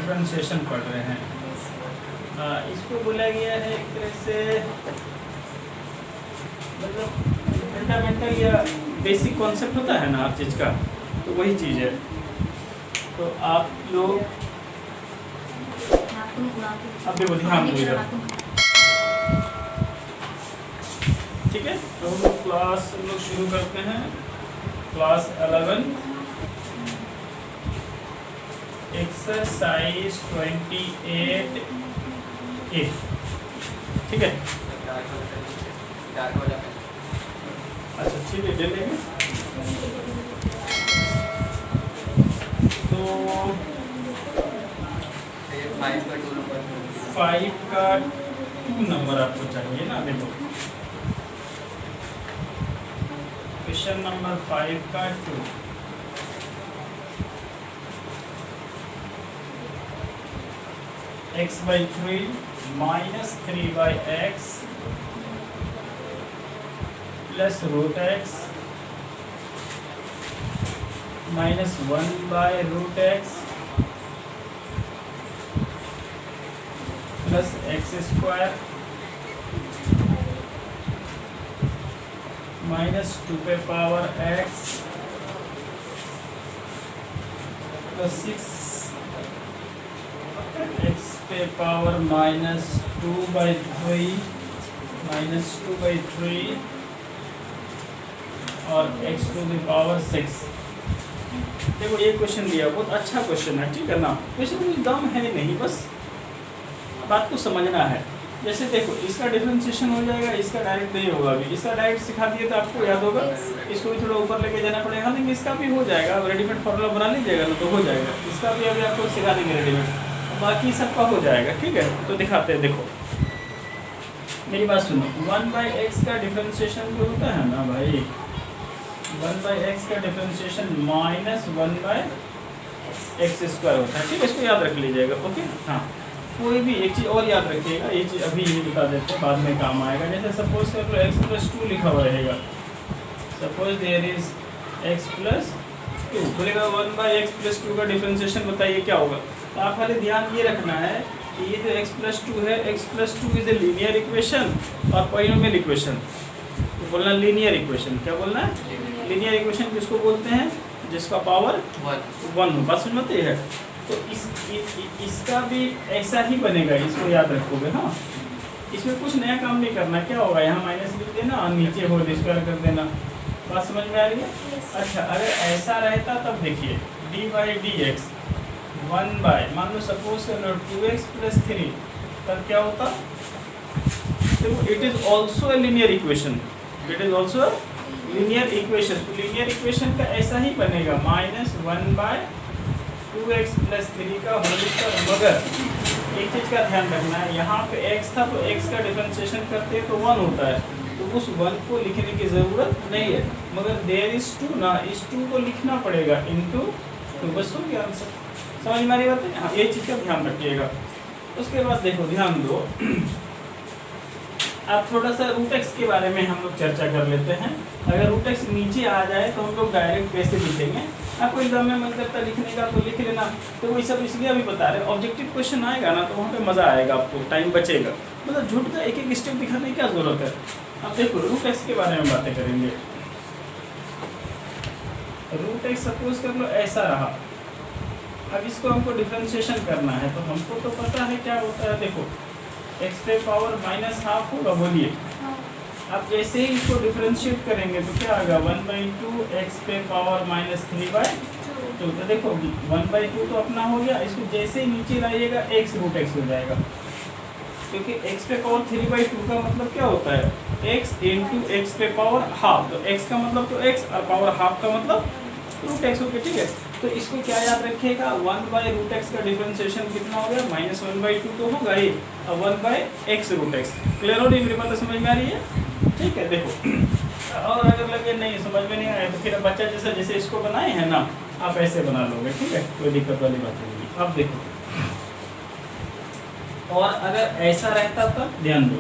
Differentiation पढ़ रहे हैं। इसको बोला गया है एक तरह से मतलब फंडामेंटल या बेसिक कॉन्सेप्ट होता है ना हर चीज़ का, तो वही चीज़ है। तो आप लोग अब देखो ध्यान दो इधर, ठीक है। तो हम लोग क्लास शुरू करते हैं। क्लास 11 एक्सरसाइज 28A, ठीक है। अच्छा ठीक है, ले लेंगे। तो 5 का 2 नंबर आपको चाहिए ना। देखो क्वेश्चन नंबर 5 का 2, x/3 minus 3/x plus root x minus 1/√x plus x square minus 2 पे पावर x plus 6 x पे पावर minus 2/3 minus 2/3 और x to the power 6। देखो ये क्वेश्चन दिया, बहुत अच्छा क्वेश्चन है, ठीक है ना। क्वेश्चन में दम है नहीं, बस बात को समझना है। जैसे देखो इसका डिफरेंशिएशन हो जाएगा, इसका डायरेक्ट नहीं होगा। अभी इसका डायरेक्ट सिखा दिए तो आपको याद होगा, इसको भी थोड़ा ऊपर लेके जाना पड़ेगा, लेकिन इसका भी हो जाएगा। अब रेडीमेड फॉर्मूला बना लीजिएगा ना तो हो जाएगा। इसका भी अभी आपको सिखा देंगे रेडीमेड, बाकी सबका हो जाएगा, ठीक है। तो दिखाते हैं, देखो मेरी बात सुनो। 1/x का डिफरेंशिएशन जो होता है ना भाई, 1/x का डिफरेंशिएशन माइनस 1/x² होता है, ठीक है। इसको याद रख लीजिएगा, ओके। हाँ, कोई भी एक चीज़ और याद रखिएगा, ये चीज़ अभी ये बता देते हैं, बाद में काम आएगा। जैसे सपोज कर लो x+2 लिखा हुआ रहेगा। सपोज देयर इज x+2, बोलेगा 1/x+2 का डिफरेंशिएशन बताइए क्या होगा। तो आप खाली ध्यान ये रखना है कि ये जो x+2 है, x+2 is a linear equation और पॉलिनोमियल इक्वेशन। तो बोलना लीनियर इक्वेशन, क्या बोलना है? लीनियर इक्वेशन किसको बोलते हैं? जिसका पावर 1 हो। बात समझ में आती है? तो इसका भी ऐसा ही बनेगा, इसको याद रखोगे। हाँ, इसमें कुछ नया काम नहीं करना। क्या होगा, यहाँ माइनस लिख देना और नीचे होल स्क्वायर कर देना। बात समझ में आ रही है? अच्छा, अगर ऐसा रहता तब देखिए d/dx 1/, मान लो सपोज कर लो 2x + 3, तब क्या होता? देखो it is also a linear equation, it is also linear equation. तो लीनियर इक्वेशन का ऐसा ही बनेगा, -1/2x + 3 का होल स्क्वायर। मगर एक चीज़ का ध्यान रखना है, यहाँ पे x था तो x का डिफरेंशिएशन करते तो 1 होता है, तो उस 1 को लिखने की ज़रूरत नहीं है। मगर देयर इज 2 ना, इस 2 को लिखना पड़ेगा इनटू 2, बस हो गया आंसर। समझ में आ रही बात है? हाँ, ये चीज़ का ध्यान रखिएगा। उसके बाद देखो ध्यान दो, अब थोड़ा सा रूट एक्स के बारे में हम लोग चर्चा कर लेते हैं। अगर रूट एक्स नीचे आ जाए तो हम लोग डायरेक्ट कैसे लिखेंगे। आपको एग्जाम में मन करता है लिखने का तो लिख लेना। तो वही सब इसलिए अभी बता रहे हैं, ऑब्जेक्टिव क्वेश्चन आएगा ना तो वहाँ पे मज़ा आएगा, आपको टाइम बचेगा। मतलब झूठ का एक एक स्टेप दिखाने की क्या ज़रूरत है। अब देखो रूट एक्स के बारे में बातें करेंगे। रूट एक्स सपोज कर लो ऐसा रहा। अब इसको हमको डिफरेंशिएशन करना है, तो हमको तो पता है क्या होता है। देखो x पे पावर -½ होगा, बोलिए। अब जैसे ही इसको डिफरेंशिएट करेंगे तो क्या आएगा, 1/2 x पे पावर -3/2। तो देखो 1/2 तो अपना हो गया, इसको जैसे ही नीचे लाइएगा x√x हो जाएगा, क्योंकि x पे पावर 3/2 का मतलब क्या होता है, x × x पे पावर ½ तो x का मतलब तो x और पावर ½ का मतलब √x हो गया, ठीक है। तो इसको क्या याद रखिएगा, 1/√x का डिफरेंशिएशन कितना हो गया, -1/2 तो होगा ही, और 1/x√x। क्लियर हो रही मेरी बात, समझ में आ रही है? ठीक है। देखो और अगर लगे नहीं समझ में नहीं आया तो फिर बच्चा जैसे इसको बनाए हैं ना, आप ऐसे बना लोगे, ठीक है, कोई दिक्कत वाली बात नहीं। अब देखो, और अगर ऐसा रहता तब ध्यान दो,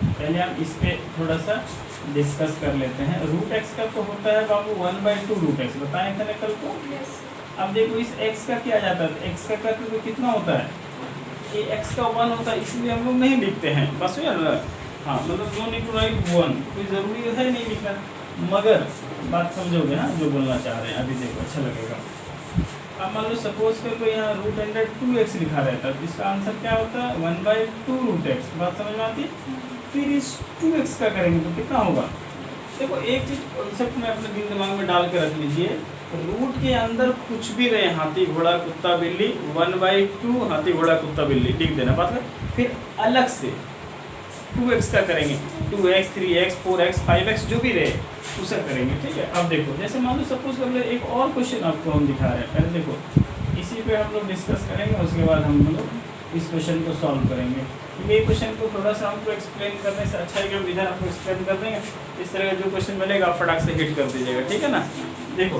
पहले हम इस पे थोड़ा सा डिस्कस कर लेते हैं। √x का तो होता है बाबू 1/2 √x, बताएं थे ना कल को। अब देखो इस x का क्या जाता है, x का करके तो कितना होता है, ये x का 1 होता है, इसलिए हम लोग नहीं लिखते हैं बस यार। हाँ मतलब नो नीड टू राइट 1, कोई ज़रूरी है नहीं लिखना, मगर बात समझोगे ना जो बोलना चाह रहे हैं। अभी देखो अच्छा लगेगा। अब मान लो सपोज कर को यहाँ रूट अंडर 2x लिखा रहता है, तो इसका आंसर क्या होता है 1/2 रूट x। बात समझ में आती है। फिर इस 2x का करेंगे तो कितना होगा, देखो एक चीज़ कॉन्सेप्ट में अपने दिल दिमाग में डाल के रख लीजिए, रूट के अंदर कुछ भी रहे, हाथी घोड़ा कुत्ता बिल्ली, 1/2 हाथी घोड़ा कुत्ता बिल्ली लिख देना बात है। फिर अलग से 2x का करेंगे, 2x 3x 4x 5x जो भी रहे उसे करेंगे, ठीक है। अब देखो जैसे मान लो सपोज कर ले एक और क्वेश्चन आपको हम दिखा रहे हैं, पहले देखो इसी पे हम लोग डिस्कस करेंगे, उसके बाद हम लोग इस क्वेश्चन को सॉल्व करेंगे। क्योंकि ये क्वेश्चन को थोड़ा सा हमको एक्सप्लेन करने से अच्छा है कि हम इधर आपको एक्सप्लेन कर देंगे, इस तरह का जो क्वेश्चन मिलेगा आप फटाक से हिट कर दीजिएगा, ठीक है ना। देखो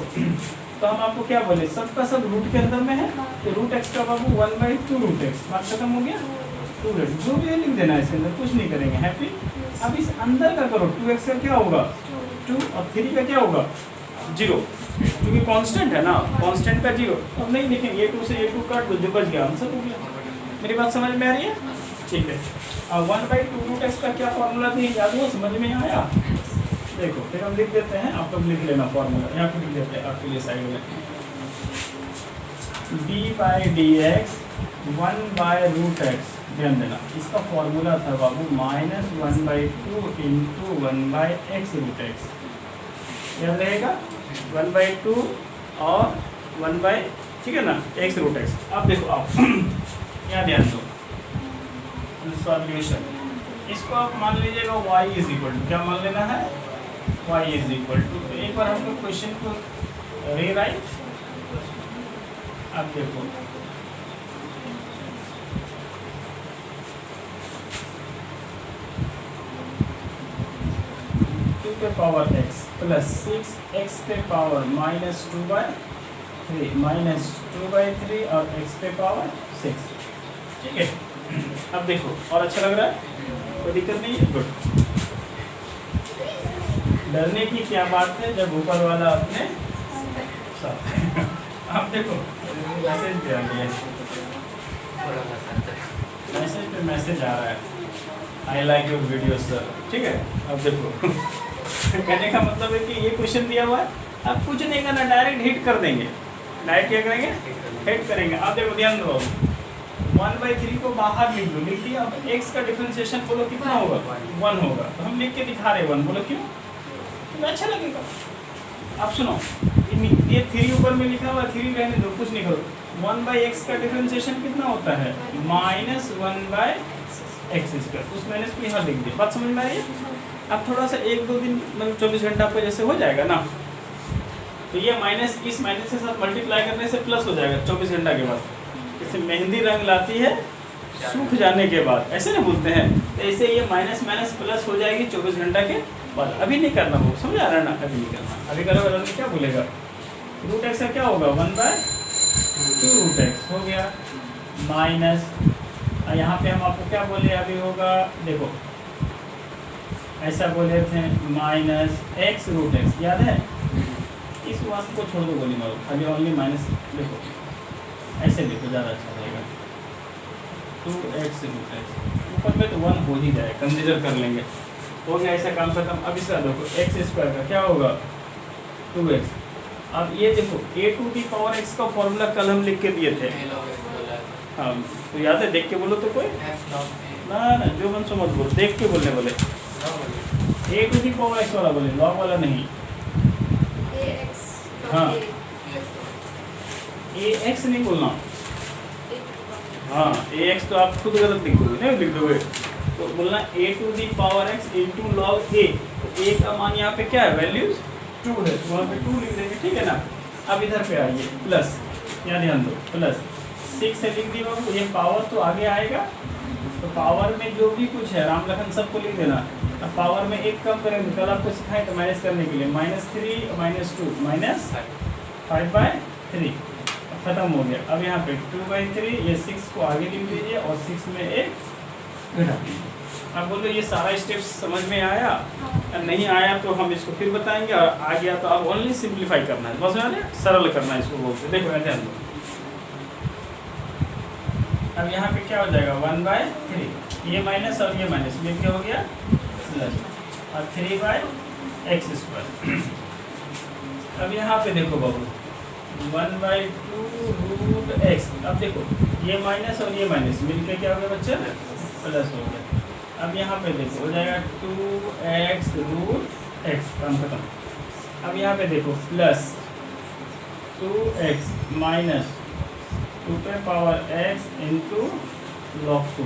तो हम आपको क्या बोले, सबका सब रूट के अंदर में है, तो रूट एक्स का बाबू 1/2 रूट एक्स, बात खत्म हो गया। 2 जो भी है लिख देना है इसके अंदर, कुछ नहीं करेंगे, हैप्पी। अब इस अंदर का करो, 2x का क्या होगा 2 और 3 का क्या होगा 0, क्योंकि कांस्टेंट है ना, कांस्टेंट का 0। अब नहीं लिखेंगे, a2 से a2 काट दो, जो बच गया आंसर हो गया। मेरी बात समझ में आ रही है, ठीक है। अब 1/2 रूट एक्स का क्या फॉर्मूला थी, याद हो, समझ में आया। देखो फिर हम लिख देते हैं, आप लोग लिख लेना फॉर्मूला, यहाँ पे लिख देते हैं आपके लिए साइड में, d/dx 1/√x, ध्यान देना इसका फॉर्मूला था बाबू -1/2 इंटू 1/x रूट एक्स, याद रहेगा 1/2 और 1/, ठीक है ना, x रूट एक्स। अब देखो आप यहाँ ध्यान दो, सॉल्यूशन इसको आप मान लीजिएगा y इज इक्वल टू, क्या मान लेना है y इज इक्वल टू, तो एक बार हम लोग क्वेश्चन को रीराइट। अब देखो 2 पे पावर x प्लस 6x पे पावर -2/3 -2/3 और x पे पावर 6, ठीक है। अब देखो और अच्छा लग रहा है, कोई दिक्कत नहीं है, गुड। डरने की क्या बात है जब ऊपर वाला अपने साथ। अब देखो मैसेज पे आ गया, मैसेज पे मैसेज आ रहा है, I like your video sir, ठीक है। अब देखो कहने का मतलब है कि ये क्वेश्चन दिया हुआ है, अब कुछ नहीं करना, डायरेक्ट हिट कर देंगे, डायरेक्ट क्या करेंगे, हिट करेंगे। अब देखो ध्यान दो, 1/3 को बाहर लिख दो, लिख दिया। अब x का डिफरेंशिएशन बोलो कितना होगा 1 होगा, तो हम लिख के दिखा रहे 1, बोलो क्यों, तो अच्छा लगेगा। अब सुनो, ये 3 ऊपर में लिखा हुआ, 3 रहने दो, कुछ नहीं करो। 1/x का डिफरेंशिएशन कितना होता है -1/x², उस माइनस को यहाँ लिख दिया, बात समझ में आ रही है। अब थोड़ा सा 1-2 दिन मतलब 24 घंटा पे जैसे हो जाएगा ना, तो ये माइनस इस माइनस के साथ मल्टीप्लाई करने से प्लस हो जाएगा 24 घंटा के बाद। जैसे मेहंदी रंग लाती है सूख जाने के बाद, ऐसे ना बोलते हैं, तो ऐसे ये माइनस माइनस प्लस हो जाएगी 24 घंटा के बाद। अभी नहीं करना, वो समझ आ रहा है ना, अभी नहीं करना, अभी करोगे तो क्या बोलेगा, रूट एक्स का क्या होगा 1/2 रूट एक्स हो गया, माइनस यहाँ पे हम आपको क्या बोले अभी होगा, देखो ऐसा बोले थे -x रूट एक्स, याद है। इस वास्तव को छोड़ दो, गोली मारो, अभी ओनली माइनस देखो, ऐसे देखो ज़्यादा अच्छा रहेगा, 2x रूट एक्स, ऊपर में तो 1 हो ही जाए, कंसीडर कर लेंगे, हो गया ऐसा काम खत्म। अब इसका देखो x² का क्या होगा 2x। अब ये देखो a⁴x का फॉर्मूला कल हम लिख के दिए थे, हाँ तो याद है, देख के बोलो तो कोई ना, जो मन सो मत बोलो, देख के बोलने बोले, a⁴x वाला बोले, लॉग वाला नहीं। हाँ ax नहीं बोलना, हाँ ax तो आप खुद गलत लिख दोगे, नहीं लिख दोगे, तो बोलना a⁴x इंटू लॉग a, तो a का मान यहाँ पे क्या है, वैल्यूज 2 है, तो वहाँ पे 2 लिख देंगे, ठीक है ना। अब इधर पे आइए, प्लस यहाँ ध्यान दो, प्लस 6 से लिख दी बाबू, ये पावर तो आगे आएगा, तो पावर में जो भी कुछ है राम लखन सबको लिख देना। अब पावर में एक कम करेंगे, कल आपको सिखाएं तो माइनस करने के लिए, -3 -2 -5/3 खत्म हो गया। अब यहाँ पे 2/3, ये 6 को आगे लिख दीजिए और 6 में एक घटा दीजिए, आप बोलो ये सारा स्टेप्स समझ में आया, नहीं आया तो हम इसको फिर बताएंगे, और आ गया तो आप ओनली सिंप्लीफाई करना है, समझ में आ रहा है, सरल करना है इसको बोलते हैं। देखो ध्यान दो, अब यहाँ पे क्या हो जाएगा 1/3, ये माइनस और ये माइनस में क्या हो गया प्लस, और 3/x²। अब यहाँ पे देखो बाबू 1/2√x, अब देखो ये माइनस और ये माइनस मिलके क्या हो गया बच्चा प्लस हो गया। अब यहाँ पे देखो हो जाएगा 2x√x, काम खत्म। अब यहाँ पे देखो plus 2x minus 2x log 2।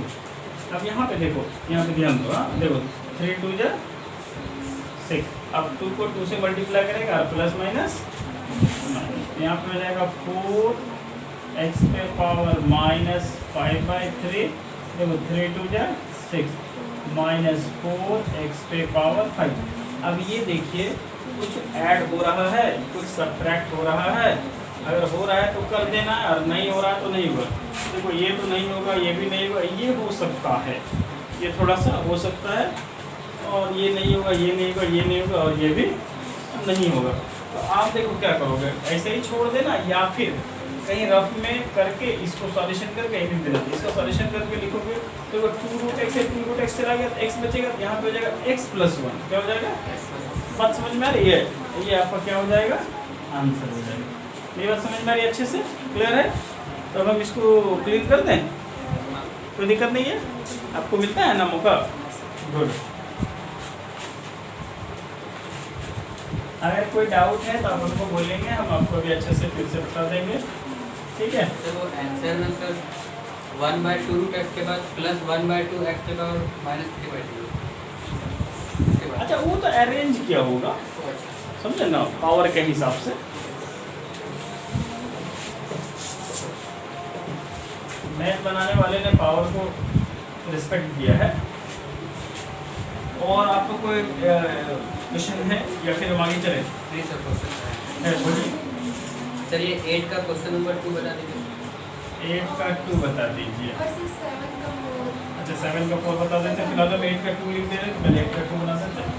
अब यहाँ पे देखो, यहाँ पे ध्यान दो, हाँ देखो 3 2 जा 6, अब 2 को 2 से मल्टीप्लाई करेगा और प्लस माइनस यहाँ पे हो जाएगा 4x माइनस 5/3, देखो 3 2 जा 6 माइनस 4x5। अब ये देखिए कुछ ऐड हो रहा है, कुछ सब्ट्रैक्ट हो रहा है, अगर हो रहा है तो कर देना है और नहीं हो रहा है तो नहीं होगा। देखो ये तो नहीं होगा, ये भी नहीं होगा, ये हो सकता है, ये थोड़ा सा हो सकता है, और ये नहीं होगा, ये नहीं होगा, ये नहीं होगा, और ये भी नहीं होगा। तो आप देखो क्या करोगे, ऐसे ही छोड़ देना या फिर कहीं रफ में करके इसको सॉल्यूशन करके लिख देना। इसका सॉल्यूशन करके लिखोगे तो 2√x से 2√x चला गया तो x बचेगा, यहाँ पे हो जाएगा x+1, क्या हो जाएगा, बात समझ में आ रही है, ये आपका क्या हो जाएगा आंसर हो जाएगा। मेरी बात समझ में आ रही है, अच्छे से क्लियर है? तो अब हम इसको क्लियर कर दें, कोई दिक्कत नहीं है, आपको मिलता है ना मौका, गुड। अगर कोई डाउट है तो आप हमको बोलेंगे, हम आपको भी अच्छे से फिर से बता देंगे, ठीक है? तो वो आंसर में सर 1/2√x के बाद प्लस 1/2x के बाद माइनस 3/2। अच्छा वो तो अरेंज किया होगा, समझे ना, पावर के हिसाब से। मैथ बनाने वाले ने पावर को रिस्पेक्ट दिया है। और आपको कोई क्वेश्चन है या फिर हम आगे चले? नहीं सर, क्वेश्चन है बोलिए सर। ये 8 का क्वेश्चन नंबर 2 बता दीजिए। 8 का 2 बता दीजिए। अच्छा 7 का 4 बता देते हैं। फिलहाल हम 8 का 2 लिख दे रहे हैं, तो पहले 8 का 2 बना देते हैं,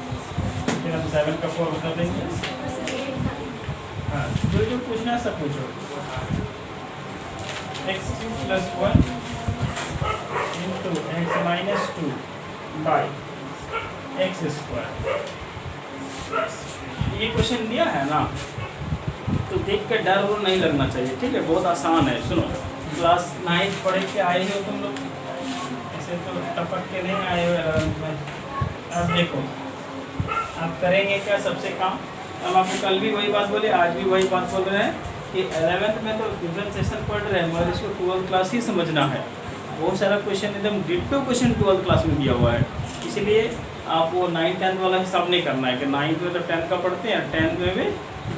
फिर हम 7 का 4 बता देंगे। हाँ जो पूछना है सब पूछो। x3 + 1 into x - 2 by x²। ये क्वेश्चन दिया है ना, तो देख कर डर वो नहीं लगना चाहिए, ठीक है? बहुत आसान है। सुनो, क्लास 9 पढ़ के आए हो तुम लोग, ऐसे तो टपक के नहीं आए हो 11th में। अब देखो आप करेंगे क्या सबसे काम, हम आपको कल भी वही बात बोले, आज भी वही बात बोल रहे हैं कि 11th में तो डिफरेंशिएशन पढ़ रहे हैं, मगर इसको 12th क्लास ही समझना है। बहुत सारा क्वेश्चन एकदम डिट्टो क्वेश्चन 12th क्लास में दिया हुआ है, इसलिए आप वो 9th-10th वाला हिसाब नहीं करना है कि 9th में तो 10th का पढ़ते हैं, 10th में भी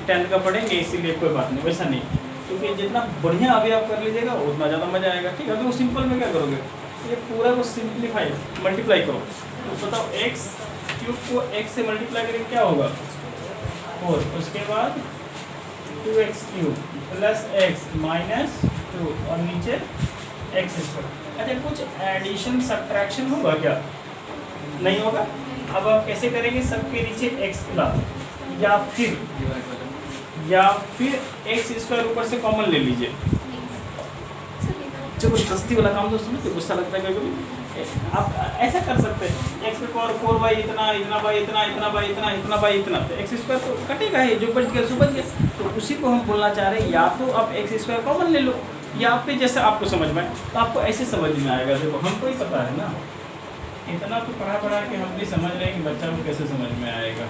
10th का पढ़ेंगे, इसीलिए कोई बात नहीं, वैसा नहीं। क्योंकि जितना बढ़िया अभी आप कर लीजिएगा उतना ज़्यादा मज़ा आएगा, ठीक है? अभी वो सिंपल में क्या करोगे, ये पूरा को सिंप्लीफाई मल्टीप्लाई करो, तो बताओ x³ को x से मल्टीप्लाई करेंगे क्या होगा 4, उसके बाद 2x³ + x - 2 और नीचे x²। अच्छा कुछ एडिशन सब्ट्रैक्शन होगा क्या? नहीं होगा। अब आप कैसे करेंगे, सबके नीचे x ला या फिर x² ऊपर से कॉमन ले लीजिए। चलो सस्ती वाला काम दोस्तों में गुस्सा लगता है कभी, आप ऐसा कर सकते हैं x² 4 इतना, इतना बाई इतना, इतना बाई इतना, इतना बाई इतना, तो x² तो कटेगा है, जो बच गया सो बच गया। तो उसी को हम बोलना चाह रहे हैं, या तो आप x² कॉमन ले लो, या फिर जैसे आपको समझ में, तो आपको ऐसे समझ में आएगा। देखो हमको ही पता है ना, इतना तो पढ़ा के हम भी समझ रहे हैं कि बच्चा को कैसे समझ में आएगा।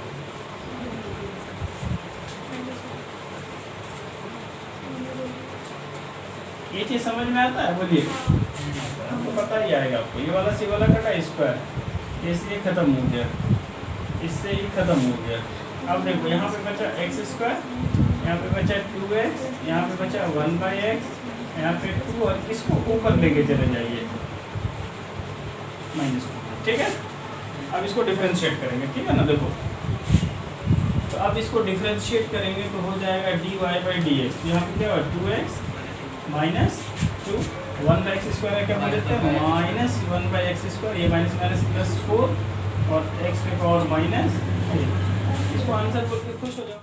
ये चीज़ समझ में आता है? बोलिए, आपको पता ही आएगा आपको। ये वाला सी वाला कटा स्क्वायर, इससे खत्म हो गया, इससे ही खत्म हो गया। अब देखो यहाँ पे बचा x², यहाँ पे बचा 2x, यहाँ पे बचा 1/x, यहाँ पे 2, और इसको ऊपर लेके चले जाइए -2, ठीक है? अब इसको डिफरेंशिएट करेंगे, ठीक है ना? देखो तो अब इसको डिफरेंशिएट करेंगे तो हो जाएगा dy/dx। यहाँ पे क्या होगा 2x - 2 one by x square क्या बोल देते हैं minus one by x square, ये माइनस माइनस प्लस 4 और एक्स पे पावर माइनस 3। इसको आंसर बोल के खुश हो जाओ।